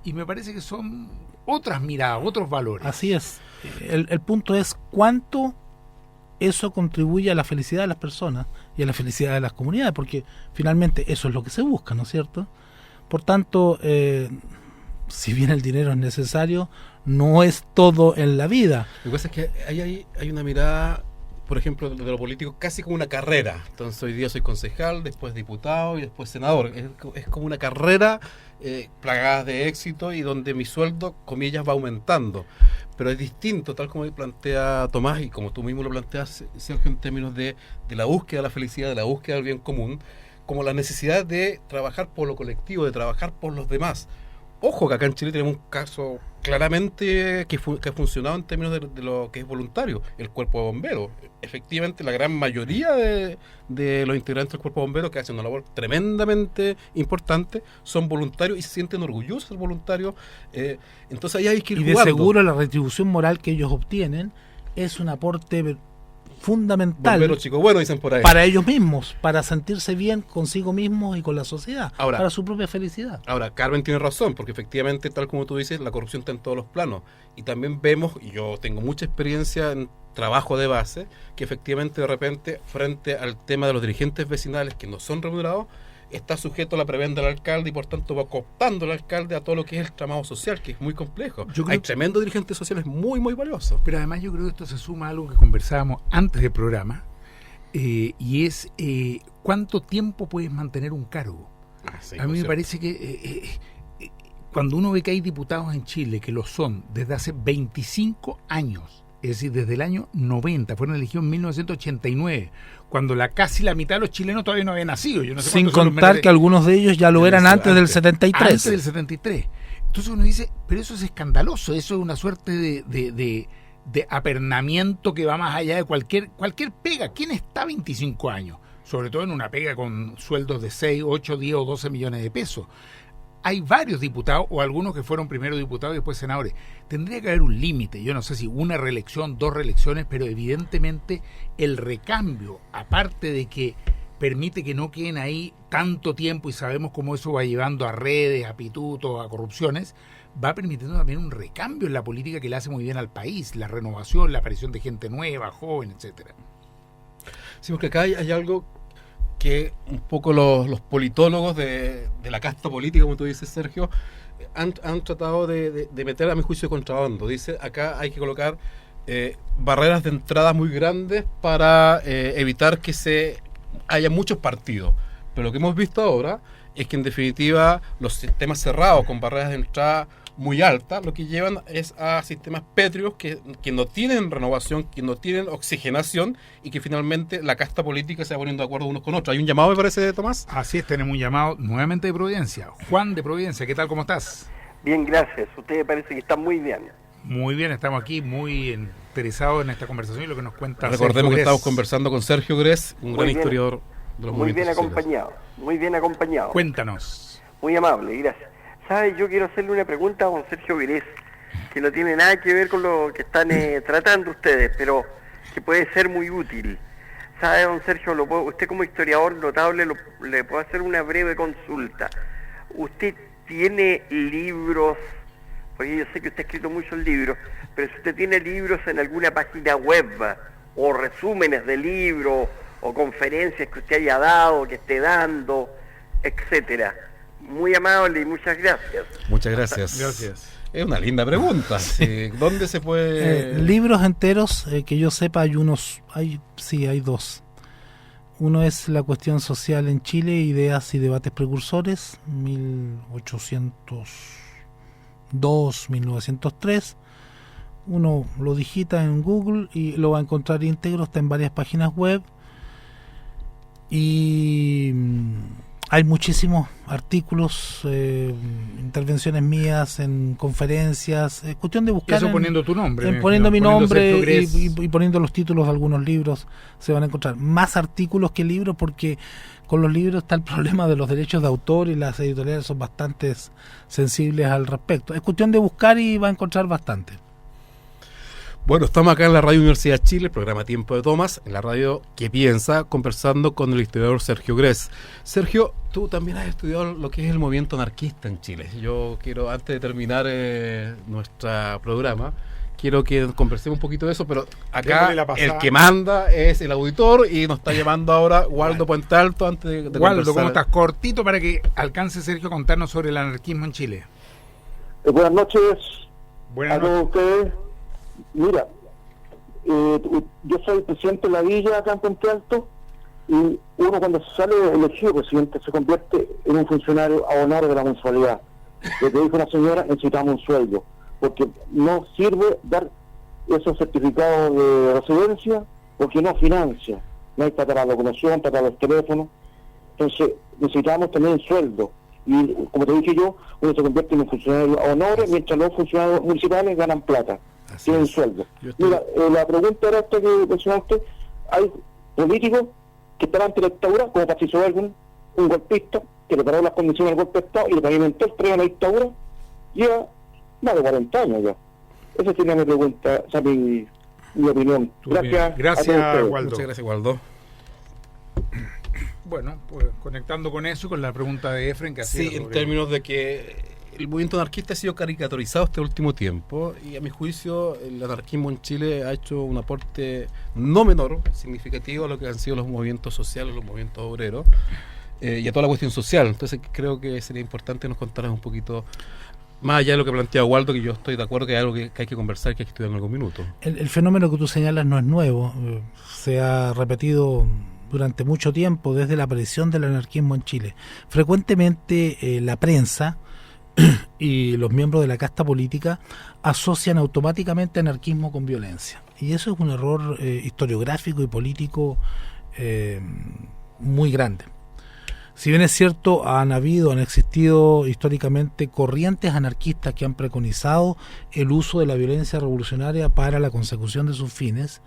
Y me parece que son otras miradas, otros valores. Así es. El punto es cuánto eso contribuye a la felicidad de las personas y a la felicidad de las comunidades, porque finalmente eso es lo que se busca, ¿no es cierto? Por tanto, si bien el dinero es necesario, no es todo en la vida. Lo que pasa es que hay una mirada, por ejemplo, de lo político casi como una carrera. Entonces hoy día soy concejal, después diputado y después senador. Es como una carrera plagada de éxito y donde mi sueldo, comillas, va aumentando. Pero es distinto, tal como plantea Tomás y como tú mismo lo planteas, Sergio, en términos de la búsqueda de la felicidad, de la búsqueda del bien común, como la necesidad de trabajar por lo colectivo, de trabajar por los demás. Ojo que acá en Chile tenemos un caso claramente que ha funcionado en términos de lo que es voluntario, el cuerpo de bomberos. Efectivamente, la gran mayoría de los integrantes del cuerpo de bomberos, que hacen una labor tremendamente importante, son voluntarios y se sienten orgullosos de ser voluntarios. Entonces ahí hay que ir jugando. Y de seguro la retribución moral que ellos obtienen es un aporte fundamental. Bomberos chicos, bueno, dicen por ahí. Para ellos mismos, para sentirse bien consigo mismos y con la sociedad, ahora, para su propia felicidad. Ahora, Carmen tiene razón, porque efectivamente, tal como tú dices, la corrupción está en todos los planos. Y también vemos, y yo tengo mucha experiencia en trabajo de base, que efectivamente de repente, frente al tema de los dirigentes vecinales que no son remunerados, está sujeto a la prebenda del alcalde y por tanto va cooptando el alcalde a todo lo que es el tramado social, que es muy complejo. Hay tremendos dirigentes sociales muy, muy valiosos. Pero además yo creo que esto se suma a algo que conversábamos antes del programa, y es cuánto tiempo puedes mantener un cargo. A mí me parece que cuando uno ve que hay diputados en Chile que lo son desde hace 25 años, es decir, desde el año 90, fueron elegidos en 1989, cuando casi la mitad de los chilenos todavía no habían nacido. Yo no sé sin contar que algunos de ellos ya lo eran antes del 73. Antes del 73. Entonces uno dice, pero eso es escandaloso, eso es una suerte de apernamiento que va más allá de cualquier pega. ¿Quién está 25 años? Sobre todo en una pega con sueldos de 6, 8, 10 o 12 millones de pesos. Hay varios diputados, o algunos que fueron primero diputados y después senadores. Tendría que haber un límite, yo no sé si una reelección, 2 reelecciones, pero evidentemente el recambio, aparte de que permite que no queden ahí tanto tiempo, y sabemos cómo eso va llevando a redes, a pitutos, a corrupciones, va permitiendo también un recambio en la política que le hace muy bien al país, la renovación, la aparición de gente nueva, joven, etcétera. Sí, porque acá hay algo que un poco los politólogos de la casta política, como tú dices, Sergio, han tratado de meter, a mi juicio, contrabando. Dice, acá hay que colocar barreras de entrada muy grandes para evitar que haya muchos partidos. Pero lo que hemos visto ahora es que, en definitiva, los sistemas cerrados con barreras de entrada muy altas, lo que llevan es a sistemas pétreos que no tienen renovación, que no tienen oxigenación, y que finalmente la casta política se va poniendo de acuerdo unos con otros. ¿Hay un llamado, me parece, Tomás? Así es, tenemos un llamado nuevamente de Providencia. Juan de Providencia, ¿qué tal? ¿Cómo estás? Bien, gracias. Usted parece que está muy bien. Muy bien, estamos aquí muy interesados en esta conversación y lo que nos cuenta. Recordemos que estamos conversando con Sergio Gres, un gran historiador de los muy bien movimientos acompañado, muy bien acompañado. Cuéntanos. Muy amable, gracias. ¿Sabe? Yo quiero hacerle una pregunta a don Sergio Gres, que no tiene nada que ver con lo que están tratando ustedes, pero que puede ser muy útil. ¿Sabe, don Sergio? Usted como historiador notable le puedo hacer una breve consulta. ¿Usted tiene libros? Porque yo sé que usted ha escrito muchos libros, pero si usted tiene libros en alguna página web, o resúmenes de libros, o conferencias que usted haya dado, que esté dando, etcétera. Muy amable y muchas gracias. Muchas gracias. Gracias. Es una linda pregunta. Sí. ¿Dónde se puede...? Libros enteros, que yo sepa, hay 2. Uno es La cuestión social en Chile, ideas y debates precursores, 1800 2, 1903. Uno lo digita en Google y lo va a encontrar íntegro, está en varias páginas web. Y hay muchísimos artículos, intervenciones mías en conferencias, es cuestión de buscar. Eso poniendo tu nombre. Poniendo mi nombre Sergio y poniendo los títulos de algunos libros, se van a encontrar más artículos que libros, porque con los libros está el problema de los derechos de autor y las editoriales son bastante sensibles al respecto. Es cuestión de buscar y va a encontrar bastante. Bueno, estamos acá en la Radio Universidad de Chile, el programa Tiempo de Tomás, en la radio que piensa, conversando con el historiador Sergio Gress. Sergio, tú también has estudiado lo que es el movimiento anarquista en Chile. Yo quiero, antes de terminar nuestro programa, quiero que conversemos un poquito de eso, pero acá el que manda es el auditor y nos está llamando ahora Waldo Puente Alto antes de Waldo, conversar. ¿cómo estás? Cortito para que alcance Sergio a contarnos sobre el anarquismo en Chile. Buenas noches Buenas a todos noches. ustedes. Mira, yo soy presidente de la villa acá en Puente Alto, y uno cuando se sale elegido presidente se convierte en un funcionario a honor de la municipalidad. Lo que dijo la señora, necesitamos un sueldo, porque no sirve dar esos certificados de residencia, porque no financia, no hay para la locomoción, para los teléfonos. Entonces necesitamos también un sueldo, y como te dije yo, uno se convierte en un funcionario a honores, mientras los funcionarios municipales ganan plata, tienen sueldo. Mira, la pregunta era esta que mencionaste: hay políticos que están ante la dictadura, como Patricio Bergman, un golpista que preparó las condiciones del golpe de Estado y le pavimentó el tren a la dictadura, lleva más de 40 años ya. Esa sería mi pregunta, o sea, mi opinión. Gracias. Gracias, Waldo. Muchas gracias, Waldo. Bueno, pues conectando con eso, con la pregunta de Efren que hacía Sí, en sobre- términos de que el movimiento anarquista ha sido caricaturizado este último tiempo, y a mi juicio el anarquismo en Chile ha hecho un aporte no menor, significativo, a lo que han sido los movimientos sociales, los movimientos obreros, y a toda la cuestión social. Entonces creo que sería importante que nos contaras un poquito, más allá de lo que plantea Waldo, que yo estoy de acuerdo que hay algo que hay que conversar, que hay que estudiar en algún minuto. El fenómeno que tú señalas no es nuevo, se ha repetido durante mucho tiempo, desde la aparición del anarquismo en Chile. Frecuentemente la prensa y los miembros de la casta política asocian automáticamente anarquismo con violencia, y eso es un error historiográfico y político muy grande. Si bien es cierto, han existido históricamente corrientes anarquistas que han preconizado el uso de la violencia revolucionaria para la consecución de sus fines,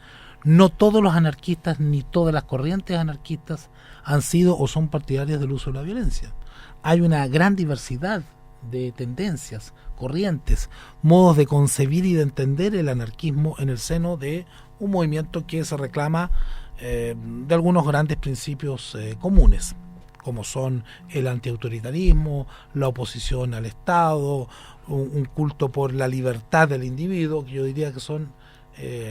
no todos los anarquistas ni todas las corrientes anarquistas han sido o son partidarios del uso de la violencia. Hay una gran diversidad de tendencias, corrientes, modos de concebir y de entender el anarquismo en el seno de un movimiento que se reclama de algunos grandes principios comunes, como son el antiautoritarismo, la oposición al Estado, un culto por la libertad del individuo, que yo diría que son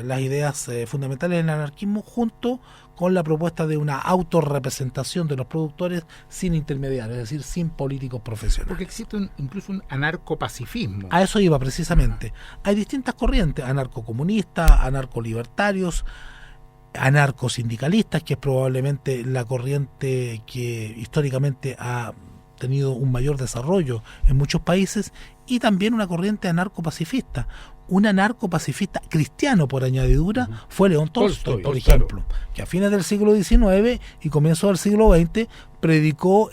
las ideas fundamentales del anarquismo, junto con la propuesta de una autorrepresentación de los productores sin intermediarios, es decir, sin políticos profesionales. Porque existe incluso un anarcopacifismo. A eso iba precisamente. Hay distintas corrientes: anarcocomunistas, anarcolibertarios, anarcosindicalistas, que es probablemente la corriente que históricamente ha tenido un mayor desarrollo en muchos países, y también una corriente anarcopacifista. Un anarcopacifista cristiano, por añadidura, fue León Tolstoy, por ejemplo, que a fines del siglo XIX y comienzo del siglo XX predicó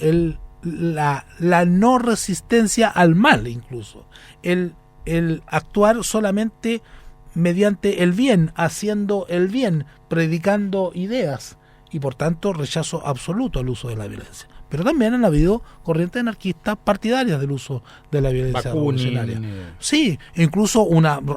la no resistencia al mal, incluso el actuar solamente mediante el bien, haciendo el bien, predicando ideas, y por tanto rechazo absoluto al uso de la violencia. Pero también han habido corrientes anarquistas partidarias del uso de la violencia revolucionaria. Sí, incluso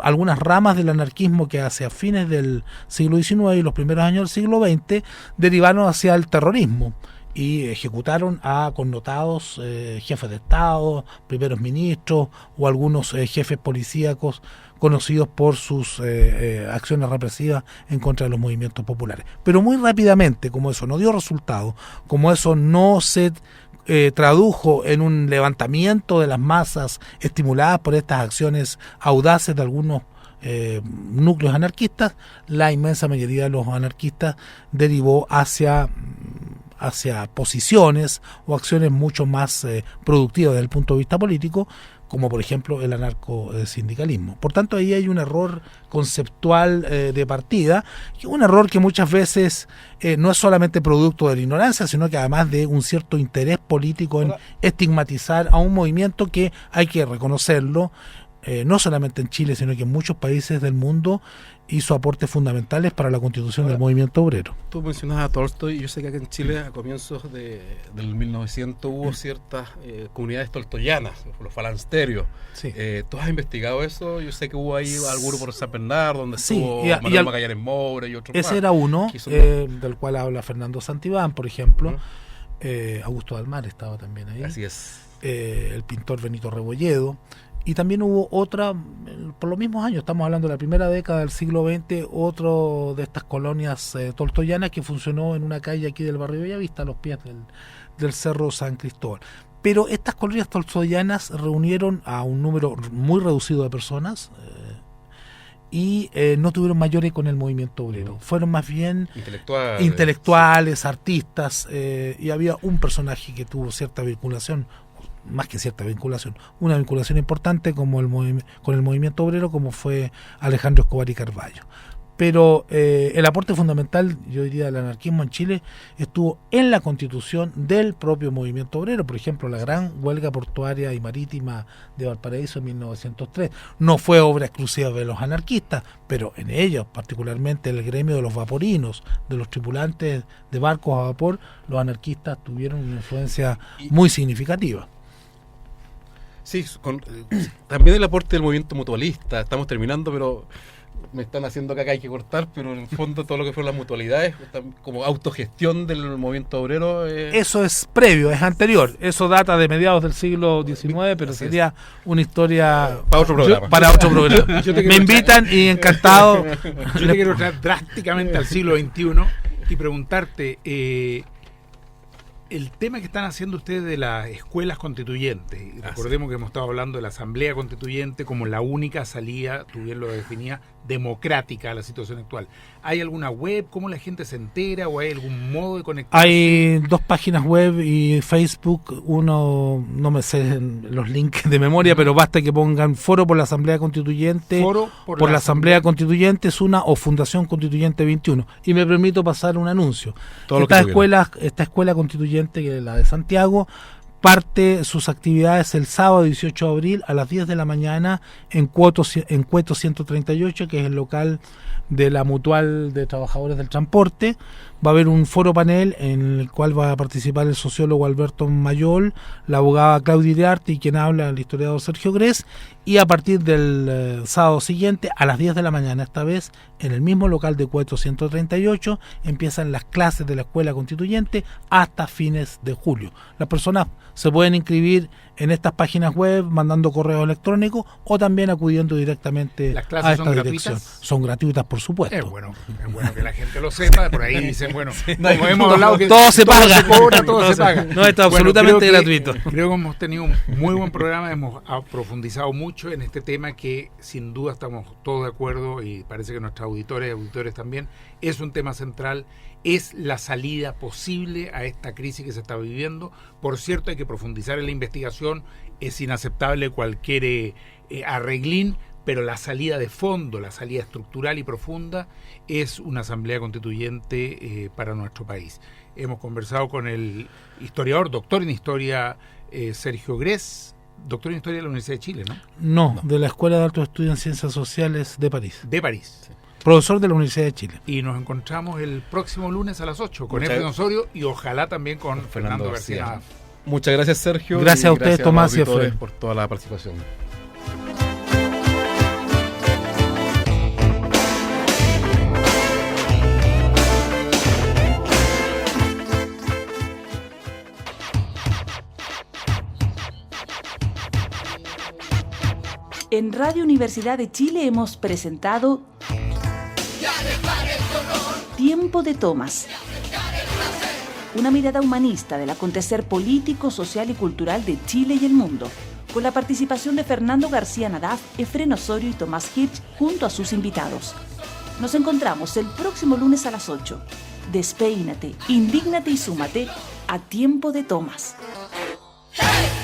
algunas ramas del anarquismo que hacia fines del siglo XIX y los primeros años del siglo XX derivaron hacia el terrorismo y ejecutaron a connotados jefes de Estado, primeros ministros o algunos jefes policíacos conocidos por sus acciones represivas en contra de los movimientos populares. Pero muy rápidamente, como eso no dio resultado, como eso no se tradujo en un levantamiento de las masas estimuladas por estas acciones audaces de algunos núcleos anarquistas, la inmensa mayoría de los anarquistas derivó hacia posiciones o acciones mucho más productivas desde el punto de vista político, como por ejemplo el anarcosindicalismo. Por tanto, ahí hay un error conceptual de partida, y un error que muchas veces no es solamente producto de la ignorancia, sino que además de un cierto interés político en estigmatizar a un movimiento que hay que reconocerlo, no solamente en Chile, sino que en muchos países del mundo hizo aportes fundamentales para la constitución del movimiento obrero. Tú mencionabas a Tolstoy, y yo sé que acá en Chile a comienzos del 1900 hubo ciertas comunidades tolstoyanas, los falansterios. Sí. ¿Tú has investigado eso? Yo sé que hubo ahí algún por San Bernardo, donde Sí, estuvo Manuel Magallanes Moura y otros más. Ese era uno, del cual habla Fernando Santibán, por ejemplo. Augusto Dalmar estaba también ahí. Así es. El pintor Benito Rebolledo. Y también hubo otra, por los mismos años, estamos hablando de la primera década del siglo XX, otro de estas colonias tolstoyanas que funcionó en una calle aquí del barrio Bellavista, a los pies del Cerro San Cristóbal. Pero estas colonias tolstoyanas reunieron a un número muy reducido de personas y no tuvieron mayor eco en el movimiento obrero. Fueron más bien intelectuales, artistas, y había un personaje que tuvo cierta vinculación, más que cierta vinculación, una vinculación importante como con el movimiento obrero, como fue Alejandro Escobar y Carballo. Pero el aporte fundamental, yo diría, del anarquismo en Chile estuvo en la constitución del propio movimiento obrero. Por ejemplo, la gran huelga portuaria y marítima de Valparaíso en 1903 no fue obra exclusiva de los anarquistas, pero en ellos, particularmente el gremio de los vaporinos, de los tripulantes de barcos a vapor, los anarquistas tuvieron una influencia muy significativa. Sí, también el aporte del movimiento mutualista. Estamos terminando, pero me están haciendo que acá hay que cortar, pero en el fondo todo lo que fueron las mutualidades, como autogestión del movimiento obrero. Eso es previo, es anterior. Eso data de mediados del siglo XIX, pero sería una historia para otro programa. Me invitan y encantado. Yo te quiero traer drásticamente al siglo XXI y preguntarte... el tema que están haciendo ustedes de las escuelas constituyentes, y recordemos que hemos estado hablando de la Asamblea Constituyente como la única salida, tú bien lo definías, democrática a la situación actual. ¿Hay alguna web? ¿Cómo la gente se entera? ¿O hay algún modo de conectarse? Hay 2 páginas web y Facebook. Uno, no me sé los links de memoria, pero basta que pongan Foro por la Asamblea Constituyente. Foro por la Asamblea Constituyente es una, o Fundación Constituyente 21. Y me permito pasar un anuncio. Esta escuela constituyente, que es la de Santiago, parte sus actividades el sábado 18 de abril a las 10 de la mañana en Cueto 138, que es el local de la Mutual de Trabajadores del Transporte. Va a haber un foro panel en el cual va a participar el sociólogo Alberto Mayol, la abogada Claudia Iriarte y quien habla, el historiador Sergio Grés. Y a partir del sábado siguiente, a las 10 de la mañana, esta vez en el mismo local de Cueto 138, empiezan las clases de la Escuela Constituyente hasta fines de julio. Las personas se pueden inscribir en estas páginas web mandando correo electrónico o también acudiendo directamente a esta dirección. ¿Gratuitas? Son gratuitas, por supuesto. Es bueno que la gente lo sepa. Por ahí dicen, bueno, como hemos hablado que todo se paga, todo se paga. No, está absolutamente gratuito. Creo que hemos tenido un muy buen programa, hemos profundizado mucho en este tema que sin duda estamos todos de acuerdo, y parece que nuestros auditores y auditores también, es un tema central, es la salida posible a esta crisis que se está viviendo. Por cierto, hay que profundizar en la investigación, es inaceptable cualquier arreglín, pero la salida de fondo, la salida estructural y profunda es una asamblea constituyente para nuestro país. Hemos conversado con el historiador, doctor en historia, Sergio Grés, doctor en historia de la Universidad de Chile, ¿no? No, de la Escuela de Altos Estudios en Ciencias Sociales de París. De París. Sí. Profesor de la Universidad de Chile. Y nos encontramos el próximo lunes a las 8 con Efraín Osorio y ojalá también con Fernando García. Muchas gracias, Sergio. Gracias a ustedes, Tomás y Efraín, por toda la participación. En Radio Universidad de Chile hemos presentado Tiempo de Tomás, una mirada humanista del acontecer político, social y cultural de Chile y el mundo, con la participación de Fernando García Nadaf, Efraín Osorio y Tomás Hirsch junto a sus invitados. Nos encontramos el próximo lunes a las 8. Despeínate, indígnate y súmate a Tiempo de Tomás. ¡Hey!